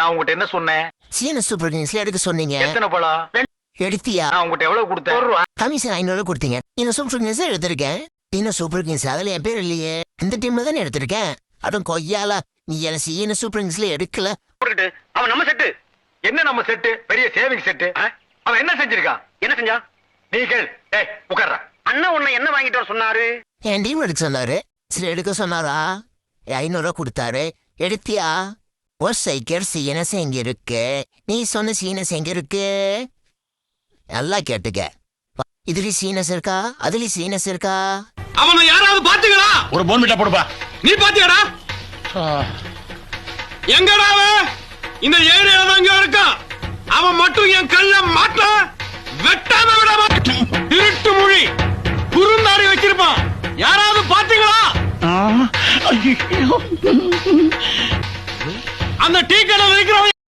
நான் உங்ககிட்ட என்ன சொன்னேன்? சீன சூப்பர் கிங்ஸ்ல எடுக்க சொன்னீங்க. எத்தனை பழம் எடுத்தியா? நான் உங்ககிட்ட எவ்வளவு கொடுத்தேன்? கமிஷன் 500 கொடுத்தீங்க. இந்த சூப்பர் கிங்ஸ் எடுத்திருக்கேன். இன்னும் சூப்பர் கிங்ஸ் அதுல என் பேர் இல்லையே. இந்த டீம்ல தானே எடுத்திருக்கேன். அதுவும் கொய்யால நீ என்ன சீன சூப்பர் கிங்ஸ்ல எடுக்கல. அவன் நம்ம செட்டு. என்ன நம்ம செட்டு? பெரிய சேவிங் செட்டு. அவன் என்ன செஞ்சிருக்கான்? என்ன செஞ்சா? நீ கேள். ஏய் உட்கார்றா. அண்ணா உன்னை என்ன வாங்கிட்டு வர சொன்னாரு? என் டீம் எடுக்க சொன்னாரு. சரி எடுக்க சொன்னாரா? 500 கொடுத்தாரு. எடுத்தியா? ஒரு சைக்கிள் சீனஸ் எங்க இருக்கு? நீ சொன்ன சீனஸ் எங்க இருக்கு? நல்லா கேட்டுக்க. இதுல சீனஸ் இருக்கா? அதுல சீனஸ் இருக்கா? அவனை யாராவது பாத்தீங்களா? ஒரு போன் மீட்டா போடுப்பா. நீ பாத்தியாடா? எங்கடா அவன்? இந்த ஏரியால தான் இங்க இருக்கான். அவன் மட்டும் என் கல்ல மாட்ட வெட்டாம விட மாட்டேன். திருட்டு மொழி குறுந்தாடி வச்சிருப்பான். யாராவது பாத்தீங்களா? ஐயோ, அந்த டீ கடை வைக்கிறவன்